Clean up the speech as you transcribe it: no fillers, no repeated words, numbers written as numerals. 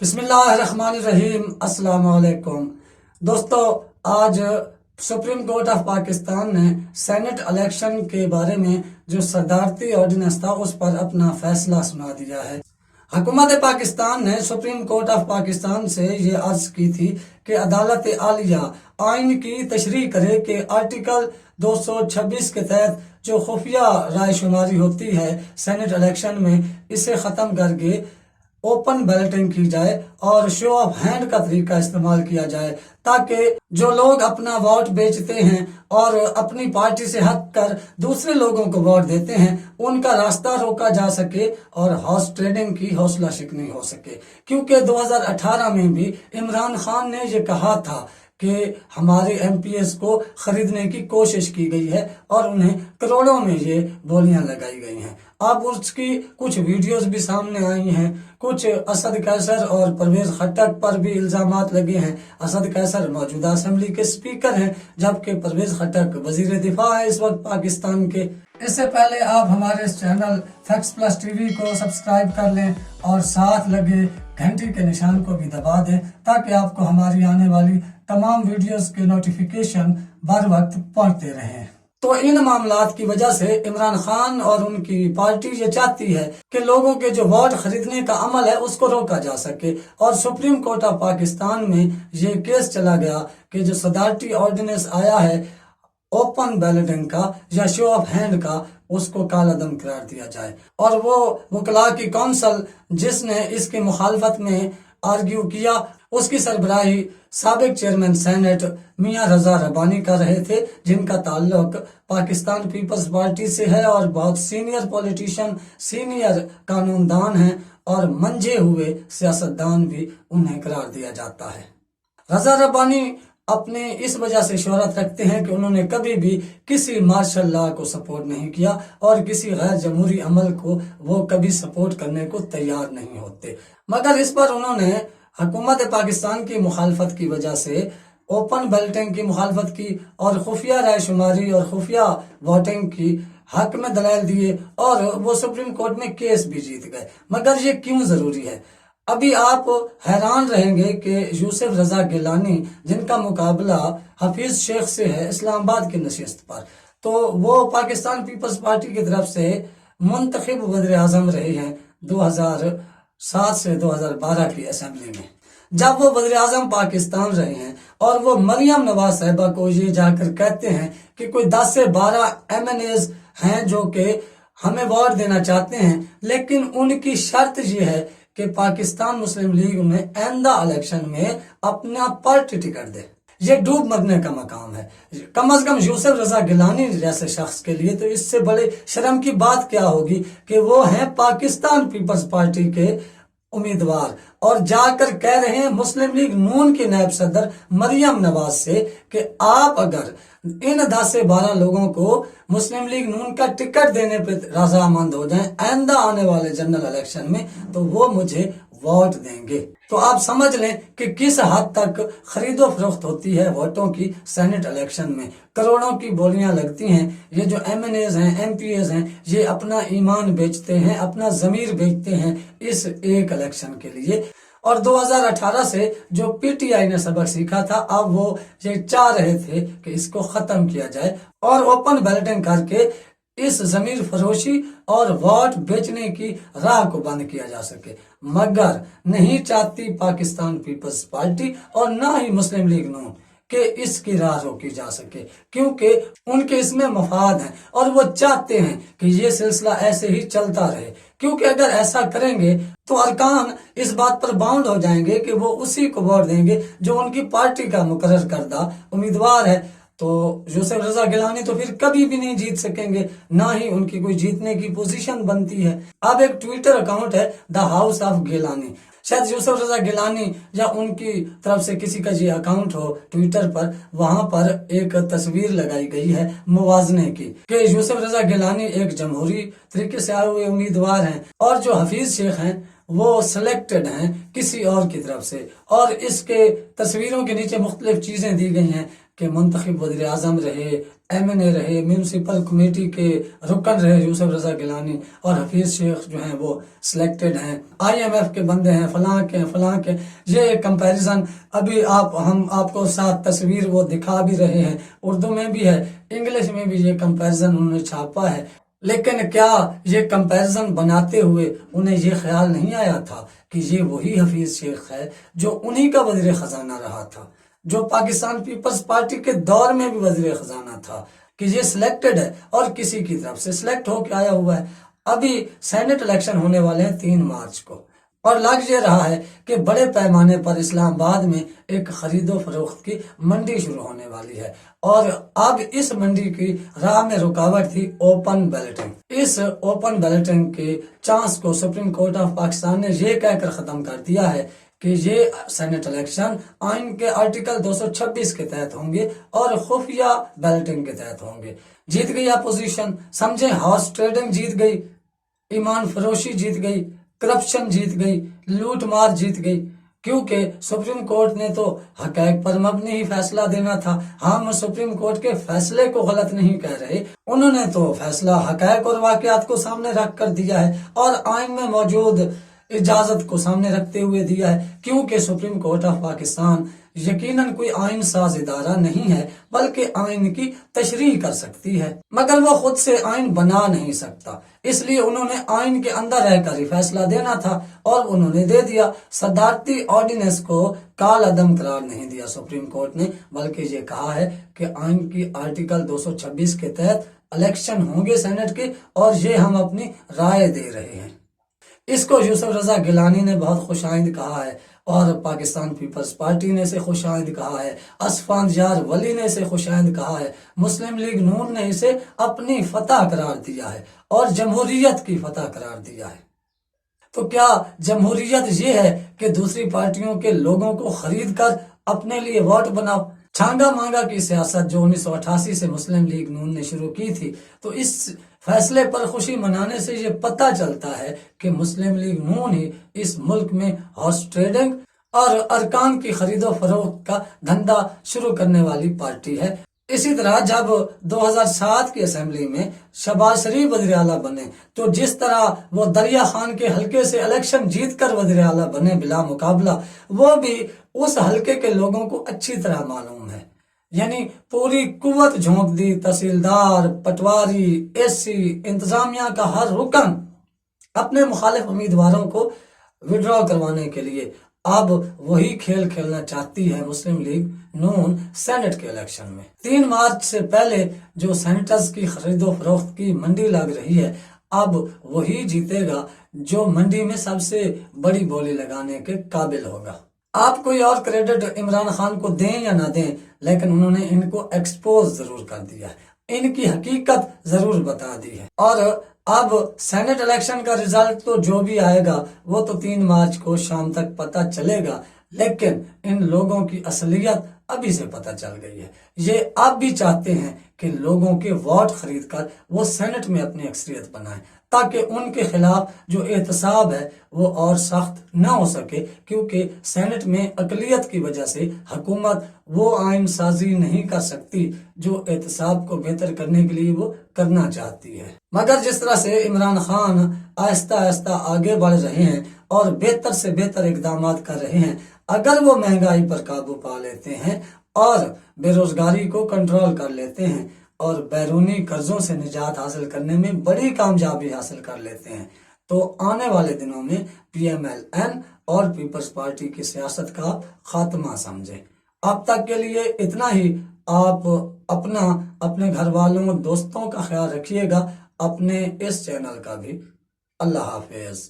बिस्मिल्लाहिर्रहमानिर्रहीम। अस्सलाम वालेकुम दोस्तों, आज सुप्रीम कोर्ट ऑफ पाकिस्तान ने सेनेट इलेक्शन के बारे में जो सदारती ऑर्डिनेंस था उस पर अपना फैसला सुना दिया है। हुकूमत पाकिस्तान ने सुप्रीम कोर्ट ऑफ पाकिस्तान से ये अर्ज की थी कि अदालत आलिया आइन की तशरीह करे कि आर्टिकल 226 के तहत जो खुफिया राय शुमारी होती है सेनेट इलेक्शन में, इसे ख़त्म करके ओपन बैलेटिंग की जाए और शो ऑफ हैंड का तरीका इस्तेमाल किया जाए, ताकि जो लोग अपना वोट बेचते हैं और अपनी पार्टी से हट कर दूसरे लोगों को वोट देते हैं उनका रास्ता रोका जा सके और हॉर्स ट्रेडिंग की हौसला शिकनी हो सके। क्योंकि 2018 में भी इमरान खान ने ये कहा था कि हमारे एमपीएस को खरीदने की कोशिश की गई है और उन्हें करोड़ों में ये बोलियां लगाई गई हैं। अब उसकी कुछ वीडियोस भी सामने आई हैं। कुछ असद कैसर और परवेज खट्टक पर भी इल्जामात लगे हैं। असद कैसर मौजूदा असेंबली के स्पीकर हैं, जबकि परवेज खट्टक वजीर दिफा है इस वक्त पाकिस्तान के। इससे पहले आप हमारे इस चैनल फैक्ट्स प्लस टीवी को सब्सक्राइब कर लें और साथ लगे घंटी के निशान को भी दबा दें, ताकि आपको हमारी आने वाली तमाम वीडियोस के नोटिफिकेशन बर वक्त पहुंचते रहें। तो इन मामलात की वजह से इमरान खान और उनकी पार्टी ये चाहती है कि लोगों के जो वोट खरीदने का अमल है उसको रोका जा सके। और सुप्रीम कोर्ट ऑफ पाकिस्तान में ये केस चला गया कि जो सदारती ऑर्डिनेंस आया है ओपन बैलेटिंग का या शो ऑफ हैंड का, उसको कालादम करार दिया जाए। और वो वकला की काउंसिल जिसने इसकी मुखालफत में आर्ग्यू किया, उसकी सरबराही साबिक चेयरमैन सेनेट मियां रजा रब्बानी कर रहे थे, जिनका ताल्लुक पाकिस्तान पीपल्स पार्टी से है और बहुत सीनियर पॉलिटिशियन, सीनियर कानूनदान हैं और मंझे हुए सियासतदान भी उन्हें करार दिया जाता है। रजा रब्बानी अपने इस वजह से शोहरत रखते हैं कि उन्होंने कभी भी किसी मार्शल लॉ को सपोर्ट नहीं किया और किसी गैर जमहूरी अमल को वो कभी सपोर्ट करने को तैयार नहीं होते। मगर इस पर उन्होंने हुकूमत पाकिस्तान की मुखालफत की वजह से ओपन बैलेटिंग की मुखालफत की और खुफिया राय शुमारी और खुफिया वोटिंग की हक में दलाल दिए और वो सुप्रीम कोर्ट में केस भी जीत गए। मगर ये क्यों जरूरी है? अभी आप हैरान रहेंगे कि यूसुफ रजा गिलानी, जिनका मुकाबला हफीज शेख से है इस्लामाबाद की नशिस्त पर, तो वो पाकिस्तान पीपल्स पार्टी की तरफ से मुंतखब वज़ीर आज़म रहे हैं 2007 से 2012 की असेंबली में। जब वो वज़ीर आज़म पाकिस्तान रहे हैं और वो मरियम नवाज साहिबा को ये जाकर कहते हैं कि कोई 10 से 12 एमएनएज हैं जो कि हमें वोट देना चाहते हैं, लेकिन उनकी शर्त ये है कि पाकिस्तान मुस्लिम लीग उन्हें आइंदा इलेक्शन में अपना पार्टी टिकट दे। ये डूब मरने का मकाम है। कम अज कम यूसुफ रजा गिलानी जैसे शख्स के लिए तो इससे बड़े शर्म की बात क्या होगी कि वो हैं पाकिस्तान पीपल्स पार्टी के उम्मीदवार और जाकर कह रहे हैं मुस्लिम लीग नून की नायब सदर मरियम नवाज से कि आप अगर इन 10 से 12 लोगों को मुस्लिम लीग नून का टिकट देने पर रजामंद हो जाएं आइंदा आने वाले जनरल इलेक्शन में, तो वो मुझे वोट देंगे। तो आप समझ लें कि किस हद तक खरीदो फरोख्त होती है वोटों की सेनेट इलेक्शन में। करोड़ों की बोलियां लगती हैं। ये जो एमएनएज हैं, एमपीएज हैं, ये अपना ईमान बेचते हैं, अपना जमीर बेचते हैं इस एक इलेक्शन के लिए। और 2018 से जो पीटीआई ने सबक सीखा था, अब वो ये चाह रहे थे कि इसको खत्म किया जाए और ओपन बैलेटिंग करके इस जमीर फरोशी और वोट बेचने की राह को बंद किया जा सके। मगर नहीं चाहती पाकिस्तान पीपल्स पार्टी और ना ही मुस्लिम लीग नून कि इसकी राह रोकी जा सके, क्योंकि उनके इसमें मफाद हैं और वो चाहते हैं कि ये सिलसिला ऐसे ही चलता रहे। क्योंकि अगर ऐसा करेंगे तो अरकान इस बात पर बाउंड हो जाएंगे कि वो उसी को वोट देंगे जो उनकी पार्टी का मुकर्रर करदा उम्मीदवार है। तो यूसुफ रजा गिलानी तो फिर कभी भी नहीं जीत सकेंगे, ना ही उनकी कोई जीतने की पोजीशन बनती है। अब एक ट्विटर अकाउंट है द हाउस ऑफ गिलानी, शायद यूसुफ रजा गिलानी या उनकी तरफ से किसी का ये अकाउंट हो ट्विटर पर, वहां पर एक तस्वीर लगाई गई है मुवाजने की कि यूसुफ रजा गिलानी एक जमहूरी तरीके से आए हुए उम्मीदवार हैं और जो हफीज शेख हैं वो सिलेक्टेड हैं किसी और की तरफ से। और इसके तस्वीरों के नीचे मुख्तलिफ चीजें दी गई हैं कि मुंतखब वज़ीर आज़म रहे, MNA رہے، میونسپل کمیٹی کے رکن رہے یوسف رضا گیلانی، اور حفیظ شیخ جو ہیں وہ سلیکٹڈ ہیں، IMF کے بندے ہیں، فلاں کے یہ کمپیریزن ابھی ہم آپ کو ساتھ تصویر وہ دکھا بھی رہے ہیں، اردو میں بھی ہے، انگلش میں بھی یہ کمپیریزن انہوں نے چھاپا ہے۔ لیکن کیا یہ کمپیریزن بناتے ہوئے انہیں یہ خیال نہیں آیا تھا کہ یہ وہی حفیظ شیخ ہے جو انہی کا وزیر خزانہ رہا تھا، جو پاکستان پیپلز پارٹی کے دور میں بھی وزیر خزانہ تھا، کہ یہ سلیکٹڈ ہے اور کسی کی طرف سے سلیکٹ ہو کے آیا ہوا ہے۔ ابھی سینٹ الیکشن ہونے والے ہیں 3 مارچ کو، اور لگ یہ رہا ہے کہ بڑے پیمانے پر اسلام آباد میں ایک خرید و فروخت کی منڈی شروع ہونے والی ہے، اور اب اس منڈی کی راہ میں رکاوٹ تھی اوپن بیلٹنگ۔ اس اوپن بیلٹنگ کے چانس کو سپریم کورٹ آف پاکستان نے یہ کہہ کر ختم کر دیا ہے کہ یہ سینٹ الیکشن آئین کے آرٹیکل 226 کے تحت ہوں گے اور خفیہ بیلٹنگ کے تحت ہوں گے۔ جیت گئی اپوزیشن، سمجھیں ہارس ٹریڈنگ جیت گئی، ایمان فروشی جیت گئی، کرپشن جیت گئی، لوٹ مار جیت گئی، کیونکہ سپریم کورٹ نے تو حقائق پر مبنی ہی فیصلہ دینا تھا۔ ہم سپریم کورٹ کے فیصلے کو غلط نہیں کہہ رہے، انہوں نے تو فیصلہ حقائق اور واقعات کو سامنے رکھ کر دیا ہے اور آئین میں موجود اجازت کو سامنے رکھتے ہوئے دیا ہے، کیونکہ سپریم کورٹ آف پاکستان یقیناً کوئی آئین ساز ادارہ نہیں ہے، بلکہ آئین کی تشریح کر سکتی ہے، مگر وہ خود سے آئین بنا نہیں سکتا، اس لیے انہوں نے آئین کے اندر رہ کر ہی فیصلہ دینا تھا اور انہوں نے دے دیا۔ صدارتی آرڈیننس کو کال عدم قرار نہیں دیا سپریم کورٹ نے، بلکہ یہ کہا ہے کہ آئین کی آرٹیکل 226 کے تحت الیکشن ہوں گے سینٹ کے، اور یہ ہم اپنی رائے دے رہے ہیں۔ اس کو یوسف رضا گیلانی نے بہت خوش آئند کہا ہے، اور پاکستان پیپلز پارٹی نے اسے خوش آئند کہا ہے، اسفان یار ولی نے اسے خوش آئند کہا ہے، مسلم لیگ نون نے اسے اپنی فتح قرار دیا ہے اور جمہوریت کی فتح قرار دیا ہے۔ تو کیا جمہوریت یہ ہے کہ دوسری پارٹیوں کے لوگوں کو خرید کر اپنے لیے ووٹ بناؤ؟ چھانگا مانگا کی سیاست جو 1988 سے مسلم لیگ نون نے شروع کی تھی، تو اس فیصلے پر خوشی منانے سے یہ پتہ چلتا ہے کہ مسلم لیگ نون ہی اس ملک میں ہارس ٹریڈنگ اور ارکان کی خرید و فروخت کا دھندا شروع کرنے والی پارٹی ہے۔ اسی طرح جب 2007 کی اسمبلی میں شہباز شریف وزیر اعلیٰ بنے، تو جس طرح وہ دریا خان کے حلقے سے الیکشن جیت کر وزیر اعلیٰ بنے بلا مقابلہ، وہ بھی اس حلقے کے لوگوں کو اچھی طرح معلوم ہے، یعنی پوری قوت جھونک دی، تحصیلدار، پٹواری، AC، انتظامیہ کا ہر رکن اپنے مخالف امیدواروں کو وڈرا کروانے کے لیے اب وہی کھیل کھیلنا چاہتی ہے مسلم لیگ نون سینٹ کے الیکشن میں۔ 3 مارچ سے پہلے جو سینیٹرز کی خرید و فروخت کی منڈی لگ رہی ہے، اب وہی جیتے گا جو منڈی میں سب سے بڑی بولی لگانے کے قابل ہوگا۔ آپ کوئی اور کریڈٹ عمران خان کو دیں یا نہ دیں، لیکن انہوں نے ان کو ایکسپوز ضرور کر دیا ہے، ان کی حقیقت ضرور بتا دی ہے، اور اب سینٹ الیکشن کا رزلٹ تو جو بھی آئے گا وہ تو 3 مارچ کو شام تک پتہ چلے گا، لیکن ان لوگوں کی اصلیت ابھی سے پتہ چل گئی ہے۔ یہ اب بھی چاہتے ہیں کہ لوگوں کے ووٹ خرید کر وہ سینٹ میں اپنی اکثریت بنائیں، تاکہ ان کے خلاف جو احتساب ہے وہ اور سخت نہ ہو سکے، کیونکہ سینٹ میں اقلیت کی وجہ سے حکومت وہ آئین سازی نہیں کر سکتی جو احتساب کو بہتر کرنے کے لیے وہ کرنا چاہتی ہے۔ مگر جس طرح سے عمران خان آہستہ آہستہ آگے بڑھ رہے ہیں اور بہتر سے بہتر اقدامات کر رہے ہیں، اگر وہ مہنگائی پر قابو پا لیتے ہیں اور بے روزگاری کو کنٹرول کر لیتے ہیں اور بیرونی قرضوں سے نجات حاصل کرنے میں بڑی کامیابی حاصل کر لیتے ہیں، تو آنے والے دنوں میں PMLN اور پیپلز پارٹی کی سیاست کا خاتمہ سمجھیں۔ اب تک کے لیے اتنا ہی۔ آپ اپنے گھر والوں دوستوں کا خیال رکھیے گا، اپنے اس چینل کا بھی۔ اللہ حافظ۔